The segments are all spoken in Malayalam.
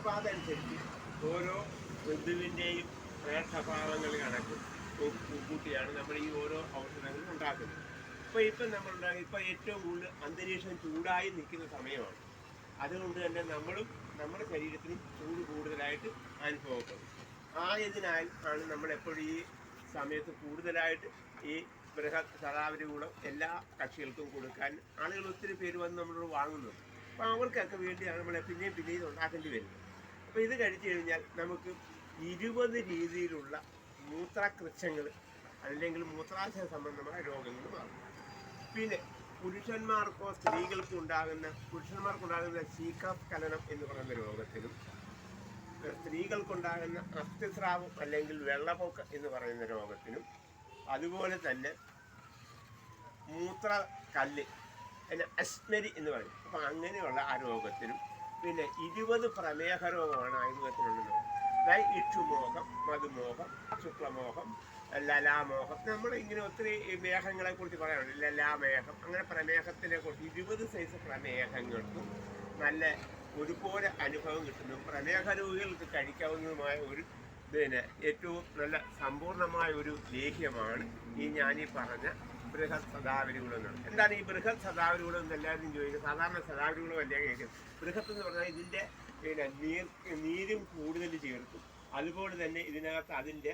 അപ്പോൾ അതനുസരിച്ച് ഓരോ ഋതുവിൻ്റെയും സ്വഭാവങ്ങൾ കണക്ക് കൂട്ടിയാണ് നമ്മൾ ഈ ഓരോ ഔഷധങ്ങളും ഉണ്ടാക്കുന്നത്. ഇപ്പം നമ്മളുണ്ടാകും, ഇപ്പം ഏറ്റവും കൂടുതൽ അന്തരീക്ഷം ചൂടായി നിൽക്കുന്ന സമയമാണ്. അതുകൊണ്ട് തന്നെ നമ്മളും നമ്മുടെ ശരീരത്തിന് ചൂട് കൂടുതലായിട്ട് അനുഭവപ്പെടും. ആയതിനാൽ ആണ് നമ്മളെപ്പോഴും ഈ സമയത്ത് കൂടുതലായിട്ട് ഈ ബൃഹത് ശതാവരി ഗുണം എല്ലാ കക്ഷികൾക്കും കൊടുക്കാൻ ആളുകൾ ഒത്തിരി പേര് വന്ന് നമ്മളോട് വാങ്ങുന്നുണ്ട്. അപ്പോൾ അവർക്കൊക്കെ വേണ്ടിയാണ് നമ്മളെ പിന്നെയും ഇത് ഉണ്ടാക്കേണ്ടി വരുന്നത്. അപ്പോൾ ഇത് കഴിച്ചു കഴിഞ്ഞാൽ നമുക്ക് 20 രീതിയിലുള്ള മൂത്രകൃച്ഛങ്ങൾ അല്ലെങ്കിൽ മൂത്രാശയ സംബന്ധമായ രോഗങ്ങൾ മാറും. പിന്നെ പുരുഷന്മാർക്കുണ്ടാകുന്ന ശീഘ്രസ്ഖലനം എന്ന് പറയുന്ന രോഗത്തിനും സ്ത്രീകൾക്കുണ്ടാകുന്ന അസ്ഥിസ്രാവം അല്ലെങ്കിൽ വെള്ളപ്പൊക്കം എന്ന് പറയുന്ന രോഗത്തിനും അതുപോലെ തന്നെ മൂത്രക്കല്ല് അസ്മരി എന്ന് പറയും. അപ്പം അങ്ങനെയുള്ള ആ രോഗത്തിനും പിന്നെ 20 പ്രമേഹ രോഗമാണ് ആയുർവേദത്തിലുള്ളത്. അതായത് ഇക്ഷുമോഹം, മധുമോഹം, ശുക്ലമോഹം, ലലാമോഹം. നമ്മൾ ഇങ്ങനെ ഒത്തിരി മേഘങ്ങളെ കുറിച്ച് പറയാറുണ്ട്. ലലാമേഹം, അങ്ങനെ പ്രമേഹത്തിനെ കുറിച്ച് 20 സൈസ് പ്രമേഹങ്ങൾക്കും നല്ല ഒരുപോലെ അനുഭവം കിട്ടുന്നു. പ്രമേഹ രോഗികൾക്ക് കഴിക്കാവുന്നതുമായ ഒരു ഏറ്റവും നല്ല സമ്പൂർണമായ ഒരു ലേഹ്യമാണ് ഞാനീ പറഞ്ഞ ബൃഹത് ശതാവരി ഗുണം എന്നാണ്. എന്താണ് ഈ ബൃഹത് ശതാവരി ഗുണം എന്ന് എല്ലാവരും ചോദിക്കുന്നത്? സാധാരണ ശതാവരി ഗുണം അല്ലേ കഴിക്കുന്നത്. ബൃഹത്ത് എന്ന് പറഞ്ഞാൽ ഇതിൻ്റെ നീരും കൂടുതൽ ചേർക്കും. അതുപോലെ തന്നെ ഇതിനകത്ത് അതിൻ്റെ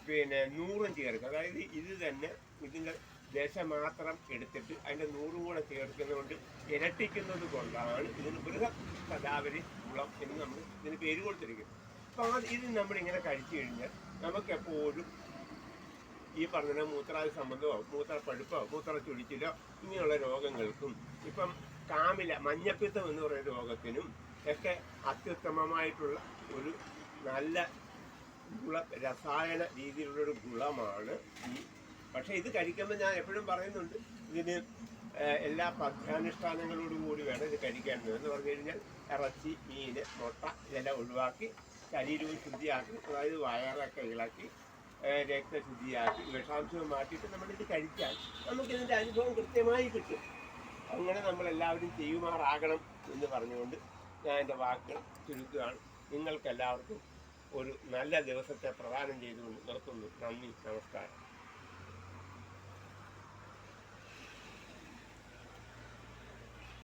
100 ചേർക്കും. അതായത് ഇത് തന്നെ ഇതിൻ്റെ ദശ മാത്രം എടുത്തിട്ട് അതിൻ്റെ 100 കൂടെ ചേർക്കുന്നതുകൊണ്ട് ഇരട്ടിക്കുന്നത് കൊണ്ടാണ് ഇതിന് ബൃഹത് ശതാവരി ഗുണം എന്ന് നമ്മൾ ഇതിന് പേര് കൊടുത്തിരിക്കുന്നത്. അപ്പോൾ ഇത് നമ്മളിങ്ങനെ കഴിച്ചു കഴിഞ്ഞാൽ നമുക്കെപ്പോഴും ഈ പറഞ്ഞ മൂത്രാദി സംബന്ധമോ മൂത്രപ്പഴുപ്പോ മൂത്രച്ചൊടിച്ചിലോ ഇങ്ങനെയുള്ള രോഗങ്ങൾക്കും ഇപ്പം മഞ്ഞപ്പിത്തം എന്ന് പറയുന്ന രോഗത്തിനും ഒക്കെ അത്യുത്തമമായിട്ടുള്ള ഒരു നല്ല രസായന രീതിയിലുള്ളൊരു ഗുണമാണ് പക്ഷേ ഇത് കഴിക്കുമ്പോൾ ഞാൻ എപ്പോഴും പറയുന്നുണ്ട്, ഇതിന് എല്ലാ പഥ്യാനുഷ്ഠാനങ്ങളോടും കൂടി വേണം ഇത് കഴിക്കാൻ. എന്ന് പറഞ്ഞു കഴിഞ്ഞാൽ ഇറച്ചി, മീൻ, മുട്ട ഇതെല്ലാം ഒഴിവാക്കി ശരീരവും ശുദ്ധിയാക്കി, അതായത് വയറൊക്കെ ഇളക്കി രക്തശുദ്ധിയാക്കി വിഷാംശവും മാറ്റിയിട്ട് നമ്മളിത് കഴിച്ചാൽ നമുക്കിതിൻ്റെ അനുഭവം കൃത്യമായി കിട്ടും. അങ്ങനെ നമ്മളെല്ലാവരും ചെയ്യുമാറാകണം എന്ന് പറഞ്ഞുകൊണ്ട് ഞാൻ എൻ്റെ വാക്കുകൾ ചുരുക്കുകയാണ്. നിങ്ങൾക്കെല്ലാവർക്കും ഒരു നല്ല ദിവസത്തെ പ്രദാനം ചെയ്തുകൊണ്ട് നിർത്തുന്നു. നന്ദി, നമസ്കാരം.